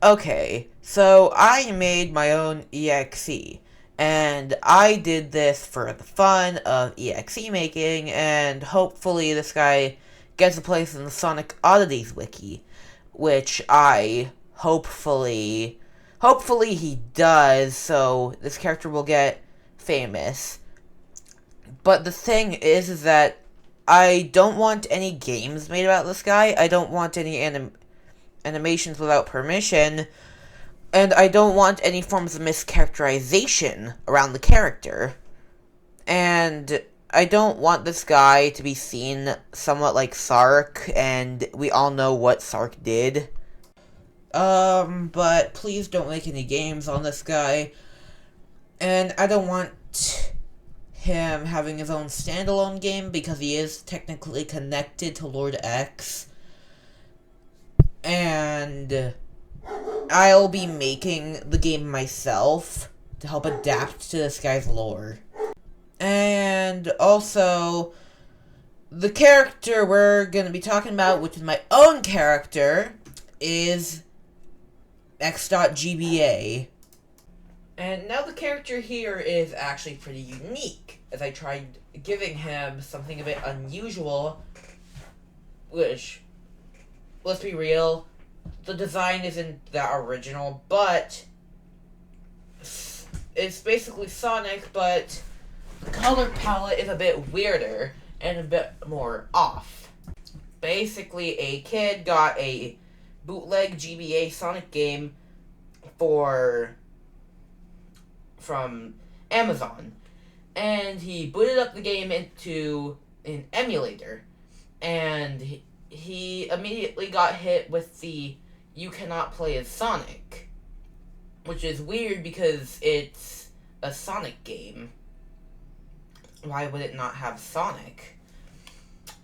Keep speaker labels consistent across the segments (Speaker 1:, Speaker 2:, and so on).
Speaker 1: Okay, so I made my own EXE, and I did this for the fun of EXE making, and hopefully this guy gets a place in the Sonic Oddities wiki, which I hopefully he does, so this character will get famous. But the thing is that I don't want any games made about this guy. I don't want any animations without permission, and I don't want any forms of mischaracterization around the character. And I don't want this guy to be seen somewhat like Sark, and we all know what Sark did. But please don't make any games on this guy. And I don't want him having his own standalone game because he is technically connected to Lord X. And I'll be making the game myself to help adapt to this guy's lore. And also, the character we're going to be talking about, which is my own character, is X.gba. And now the character here is actually pretty unique, as I tried giving him something a bit unusual, which, let's be real, the design isn't that original, but it's basically Sonic, but the color palette is a bit weirder and a bit more off. Basically, a kid got a bootleg GBA Sonic game from Amazon, and he booted up the game into an emulator, and he immediately got hit with the "you cannot play as Sonic," which is weird because it's a Sonic game. Why would it not have Sonic?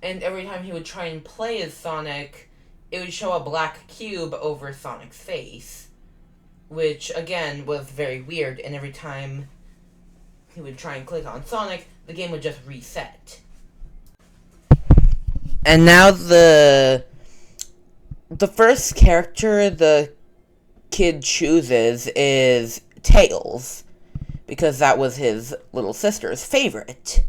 Speaker 1: And every time he would try and play as Sonic, it would show a black cube over Sonic's face, which again was very weird, and every time he would try and click on Sonic, the game would just reset. And now the first character the kid chooses is Tails, because that was his little sister's favorite.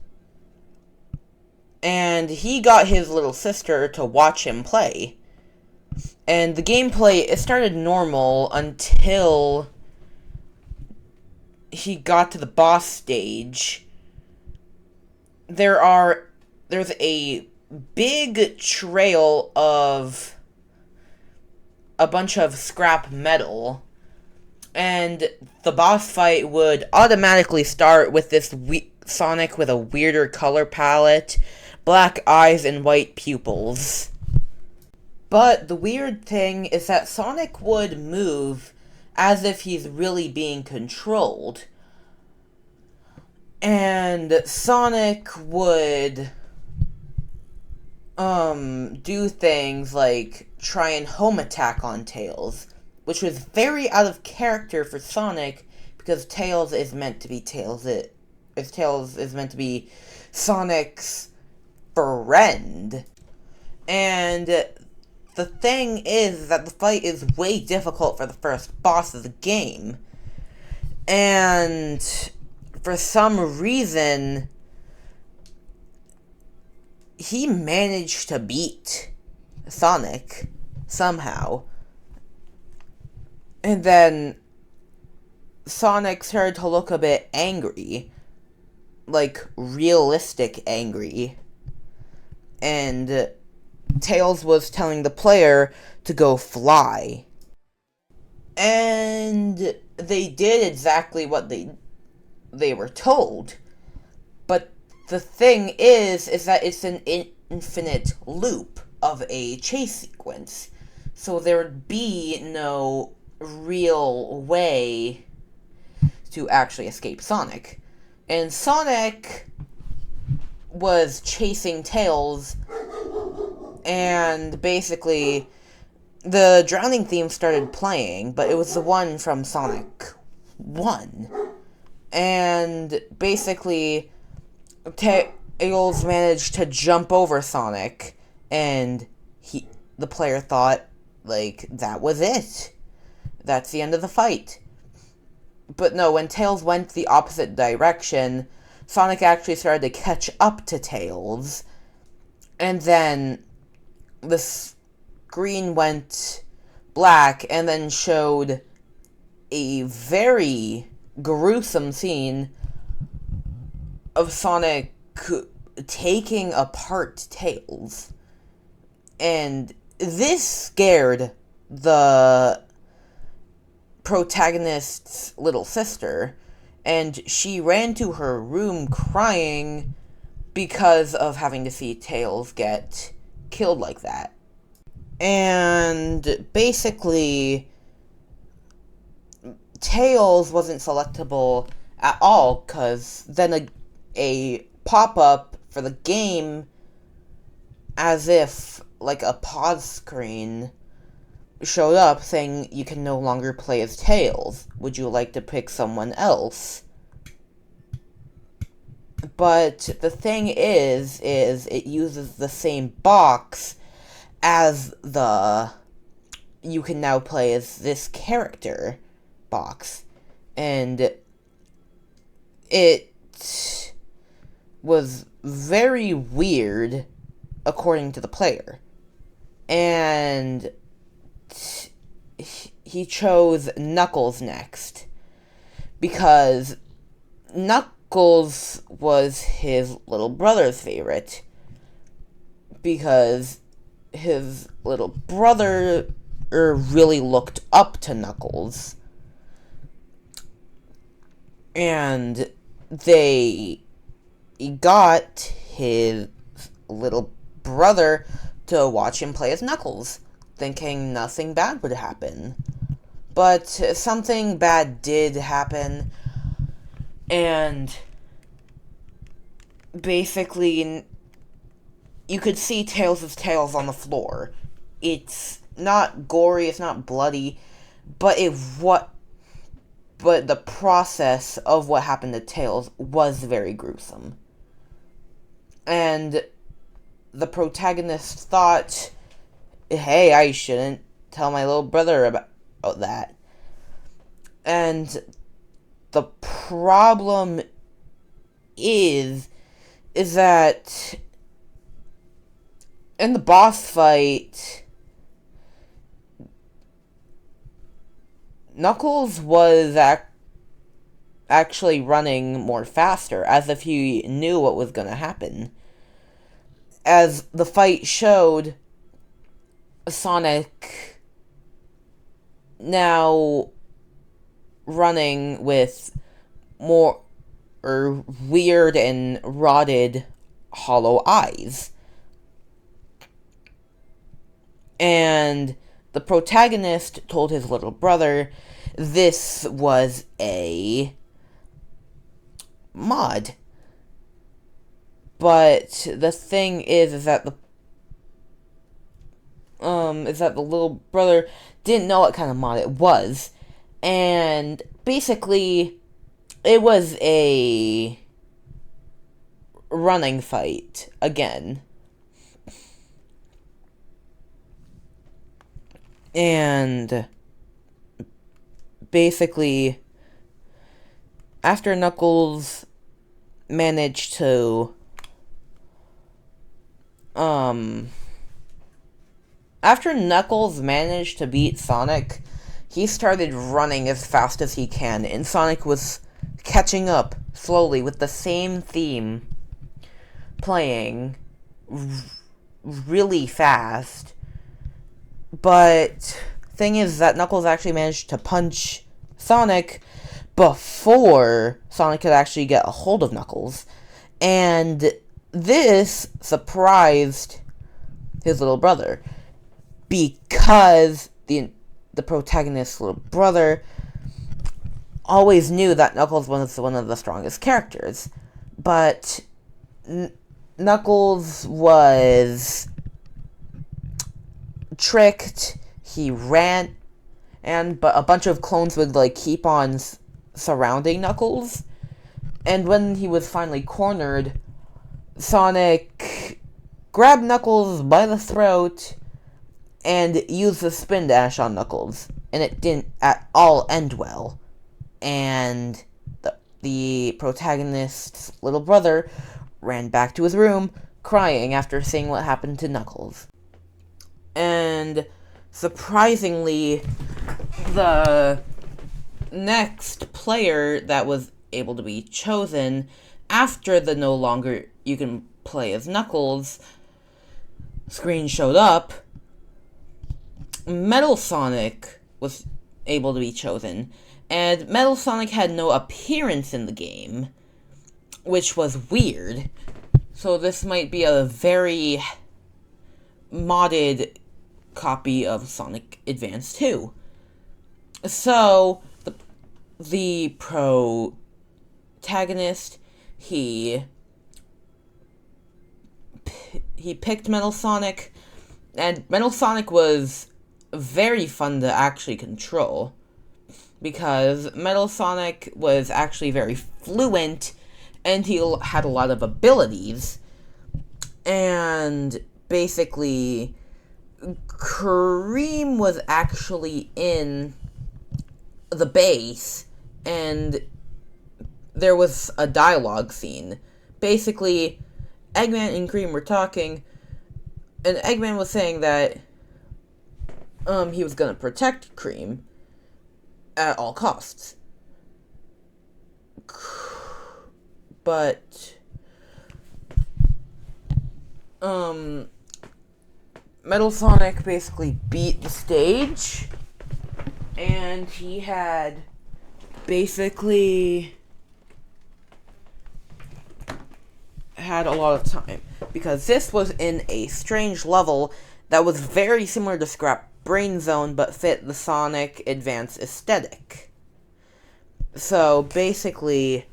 Speaker 1: And he got his little sister to watch him play. And the gameplay, it started normal until he got to the boss stage. There's a big trail of a bunch of scrap metal, and the boss fight would automatically start with this Sonic with a weirder color palette, black eyes, and white pupils. But the weird thing is that Sonic would move as if he's really being controlled. And Sonic would do things like try and home attack on Tails, which was very out of character for Sonic, because Tails is meant to be Sonic's friend. And the thing is that the fight is way difficult for the first boss of the game. And for some reason, he managed to beat Sonic somehow. And then Sonic started to look a bit angry. Like, realistic angry. And Tails was telling the player to go fly. And they did exactly what they were told. But the thing is that it's an infinite loop of a chase sequence. So there would be no real way to actually escape Sonic. And Sonic was chasing Tails, and basically the drowning theme started playing, but it was the one from Sonic 1. And basically Tails managed to jump over Sonic, and the player thought, like, that was it. that's the end of the fight. But no, when Tails went the opposite direction, Sonic actually started to catch up to Tails. And then the screen went black and then showed a very gruesome scene of Sonic taking apart Tails. And this scared the protagonist's little sister, and she ran to her room crying because of having to see Tails get killed like that. And basically, Tails wasn't selectable at all, because then a pop-up for the game, as if like a pause screen, showed up saying you can no longer play as Tails. Would you like to pick someone else? But the thing is it uses the same box as the you can now play as this character box. And it was very weird according to the player. And he chose Knuckles next, because Knuckles was his little brother's favorite, because his little brother really looked up to Knuckles, and they got his little brother to watch him play as Knuckles, thinking nothing bad would happen. But something bad did happen, and basically you could see Tails' tails on the floor. It's not gory, it's not bloody, but the process of what happened to Tails was very gruesome. And the protagonist thought, hey, I shouldn't tell my little brother about that. And the problem is that in the boss fight, Knuckles was actually running more faster, as if he knew what was going to happen. As the fight showed, Sonic now running with more weird and rotted hollow eyes. And the protagonist told his little brother this was a mod. But the thing is that the little brother didn't know what kind of mod it was. And basically, it was a running fight again. And basically, after Knuckles managed to beat Sonic, he started running as fast as he can, and Sonic was catching up slowly with the same theme playing really fast. But thing is that Knuckles actually managed to punch Sonic before Sonic could actually get a hold of Knuckles. And this surprised his little brother, because the protagonist's little brother always knew that Knuckles was one of the strongest characters. But Knuckles was tricked. He ran, but a bunch of clones would keep on surrounding Knuckles. And when he was finally cornered, Sonic grabbed Knuckles by the throat and used the spin dash on Knuckles and it didn't at all end well. And the protagonist's little brother ran back to his room, crying after seeing what happened to Knuckles. And surprisingly, the next player that was able to be chosen after the no longer you can play as Knuckles screen showed up, Metal Sonic was able to be chosen. And Metal Sonic had no appearance in the game, which was weird. So this might be a very modded copy of Sonic Advance 2. So, the protagonist, he picked Metal Sonic, and Metal Sonic was very fun to actually control, because Metal Sonic was actually very fluent, and he had a lot of abilities, and basically, Kareem was actually in the base, and there was a dialogue scene. Basically, Eggman and Kareem were talking, and Eggman was saying that he was gonna protect Kareem at all costs. But Metal Sonic basically beat the stage, and he had basically had a lot of time, because this was in a strange level that was very similar to Scrap Brain Zone, but fit the Sonic Advance aesthetic. So basically,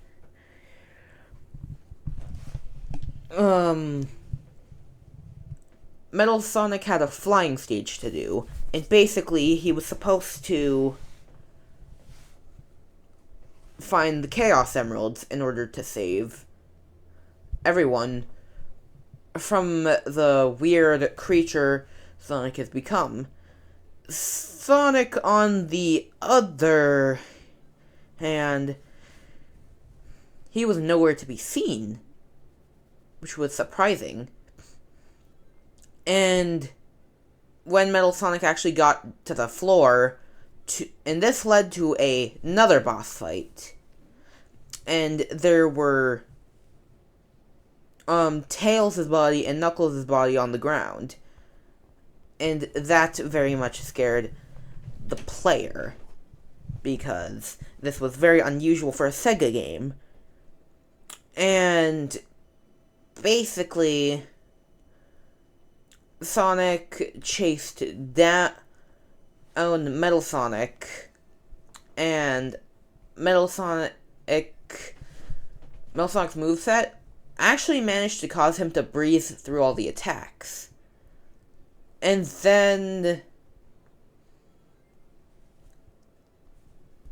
Speaker 1: Metal Sonic had a flying stage to do, and basically he was supposed to find the Chaos Emeralds in order to save everyone from the weird creature Sonic has become. Sonic, on the other hand, he was nowhere to be seen, which was surprising. And when Metal Sonic actually got to the floor, and this led to another boss fight, and there were Tails' body and Knuckles' body on the ground, and that very much scared the player, because this was very unusual for a Sega game. And basically, Sonic chased down Metal Sonic, and Metal Sonic's moveset actually managed to cause him to breeze through all the attacks. And then,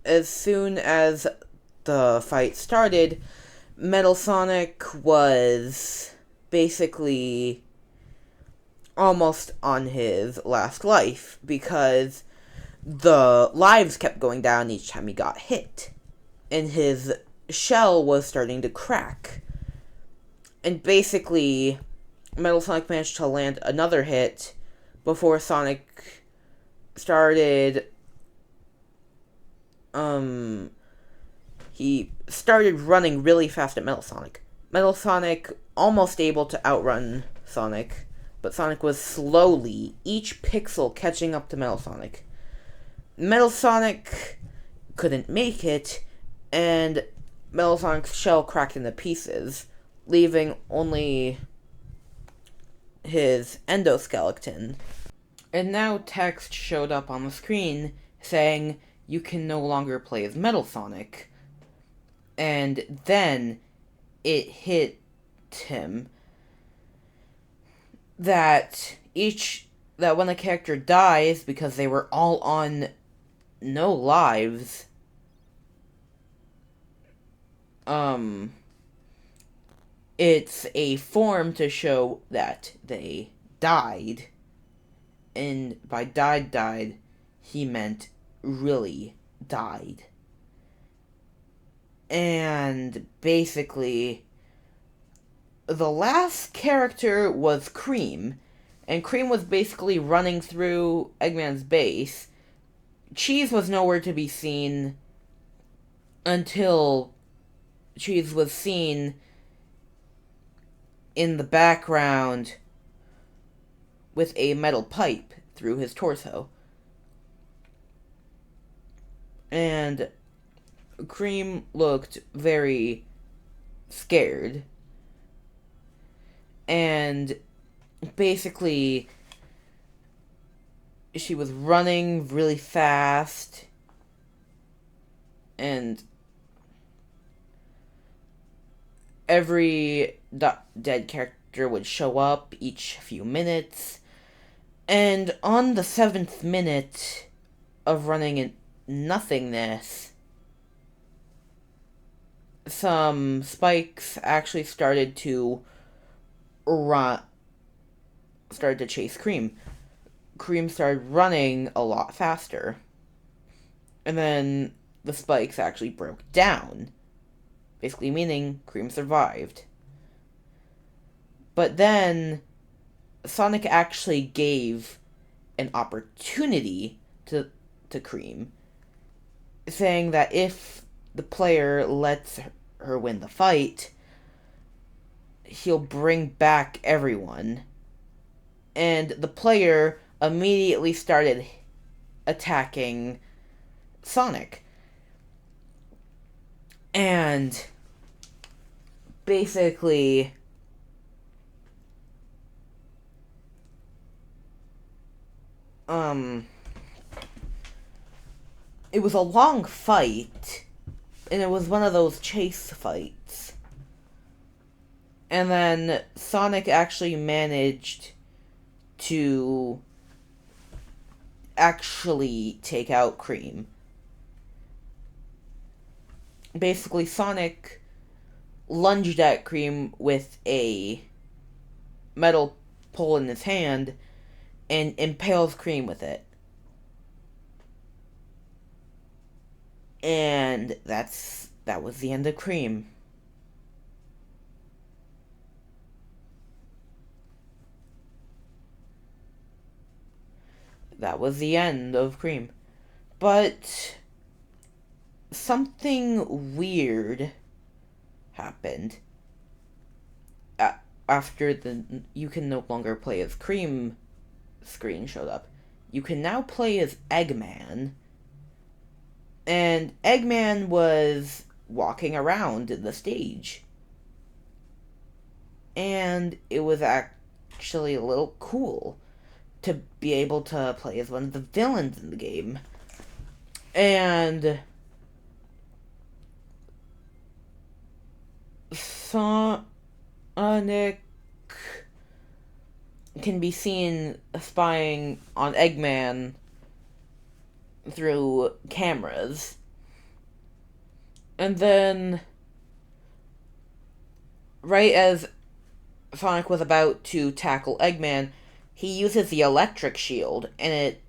Speaker 1: as soon as the fight started, Metal Sonic was basically almost on his last life, because the lives kept going down each time he got hit, and his shell was starting to crack. And basically, Metal Sonic managed to land another hit before Sonic started, he started running really fast at Metal Sonic. Metal Sonic almost able to outrun Sonic, but Sonic was slowly, each pixel catching up to Metal Sonic. Metal Sonic couldn't make it, and Metal Sonic's shell cracked into pieces, leaving only his endoskeleton. And now text showed up on the screen saying, "You can no longer play as Metal Sonic." And then it hit him that when a character dies because they were all on no lives, it's a form to show that they died. And by died, he meant really died. And basically, the last character was Cream, and Cream was basically running through Eggman's base. Cheese was nowhere to be seen until Cheese was seen in the background with a metal pipe through his torso. And Cream looked very scared. And basically, she was running really fast. And every dead character would show up each few minutes. And on the 7th minute of running in nothingness, some spikes actually started to chase Cream. Cream started running a lot faster. And then the spikes actually broke down, basically meaning Cream survived. But then Sonic actually gave an opportunity to Cream, saying that if the player lets her win the fight, he'll bring back everyone. And the player immediately started attacking Sonic. And basically, it was a long fight, and it was one of those chase fights. And then Sonic actually managed to actually take out Cream. Basically, Sonic lunged at Cream with a metal pole in his hand and impales Cream with it. And that was the end of Cream. That was the end of Cream. But something weird happened. After the "you can no longer play as Cream" screen showed up, you can now play as Eggman. And Eggman was walking around the stage. And it was actually a little cool to be able to play as one of the villains in the game. And Sonic can be seen spying on Eggman through cameras. And then, right as Sonic was about to tackle Eggman, he uses the electric shield, and it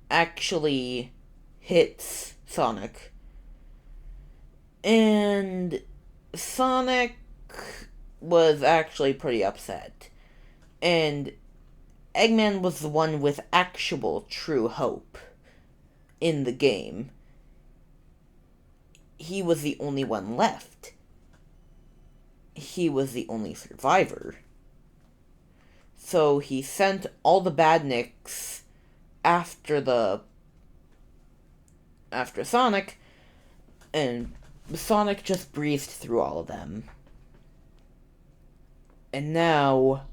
Speaker 1: actually hits Sonic. And Sonic was actually pretty upset. And Eggman was the one with actual true hope in the game. He was the only one left. He was the only survivor. So he sent all the badniks after Sonic, and Sonic just breezed through all of them. And now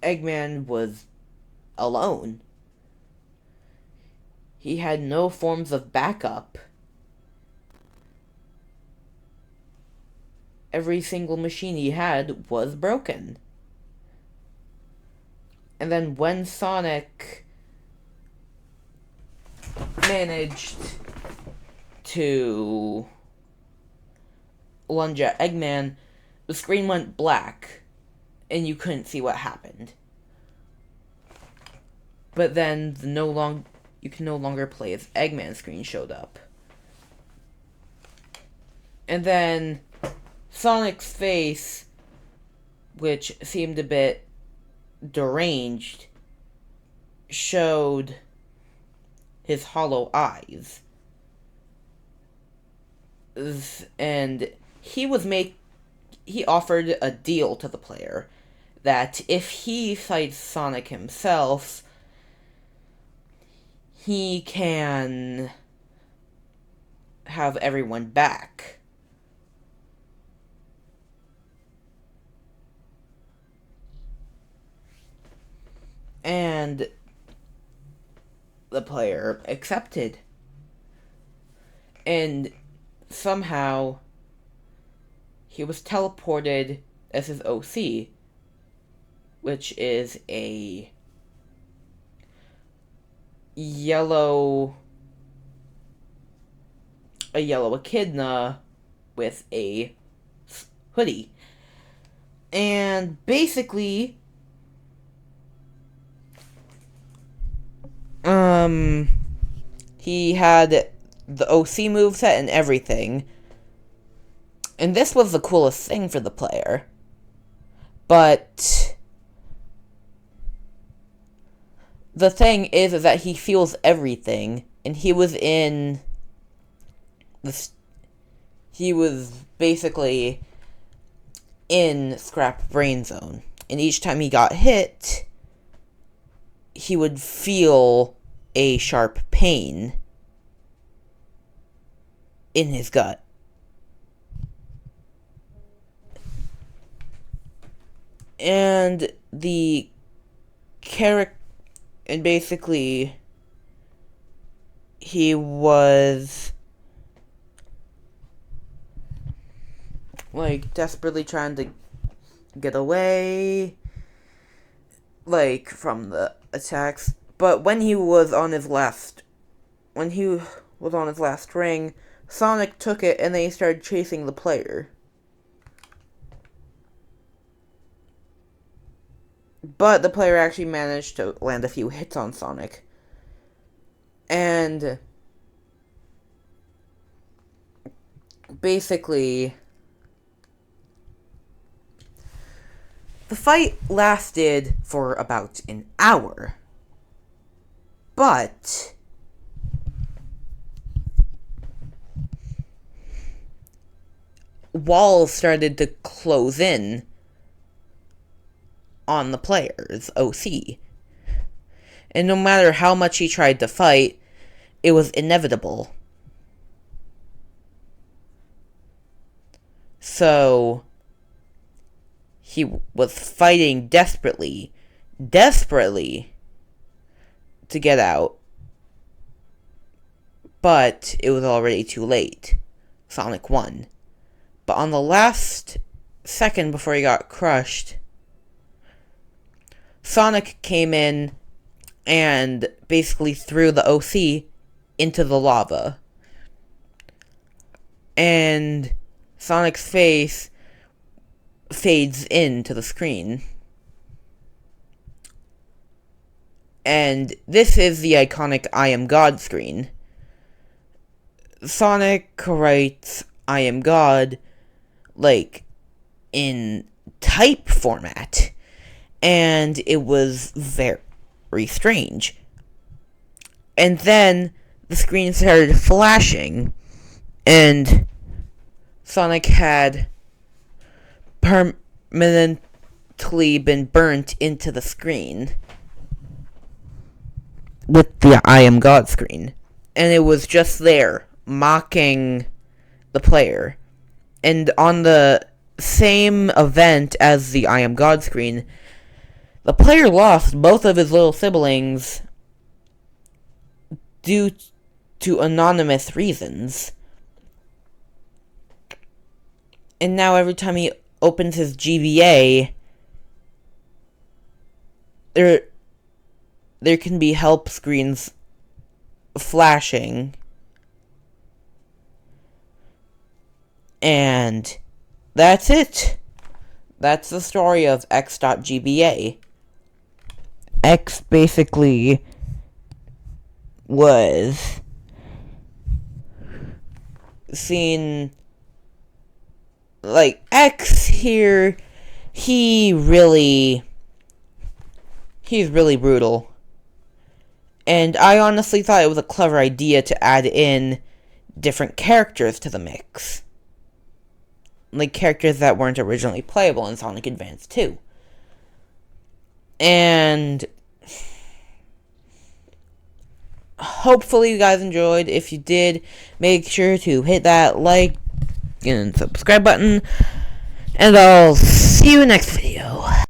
Speaker 1: Eggman was alone. He had no forms of backup. Every single machine he had was broken. And then when Sonic managed to lunge at Eggman, the screen went black, and you couldn't see what happened. But then you can no longer play as Eggman screen showed up. And then Sonic's face, which seemed a bit deranged, showed his hollow eyes. And he offered a deal to the player that if he fights Sonic himself, he can have everyone back. And the player accepted. And somehow he was teleported as his OC, which is a yellow echidna with a hoodie. And basically, he had the OC moveset and everything. And this was the coolest thing for the player. But the thing is that he feels everything, and he was basically in Scrap Brain Zone. And each time he got hit, he would feel a sharp pain in his gut. And basically, he was desperately trying to get away from the attacks. But when he was on his last ring, Sonic took it and they started chasing the player. But the player actually managed to land a few hits on Sonic. And basically, the fight lasted for about an hour. But walls started to close in on the player's OC. And no matter how much he tried to fight, it was inevitable. So he was fighting desperately to get out. But it was already too late. Sonic won. But on the last second before he got crushed, Sonic came in and basically threw the OC into the lava. And Sonic's face fades into the screen. And this is the iconic I am God screen. Sonic writes I am God in type format. And it was very strange. And then the screen started flashing, and Sonic had permanently been burnt into the screen with the I am God screen. And it was just there, mocking the player. And on the same event as the I am God screen, the player lost both of his little siblings due to anonymous reasons. And now every time he opens his GBA, there can be help screens flashing. And that's it. That's the story of X.gba. X basically was seen, like, X here, he's really brutal. And I honestly thought it was a clever idea to add in different characters to the mix. Like, characters that weren't originally playable in Sonic Advance 2. And hopefully you guys enjoyed. If you did, make sure to hit that like and subscribe button. And I'll see you next video.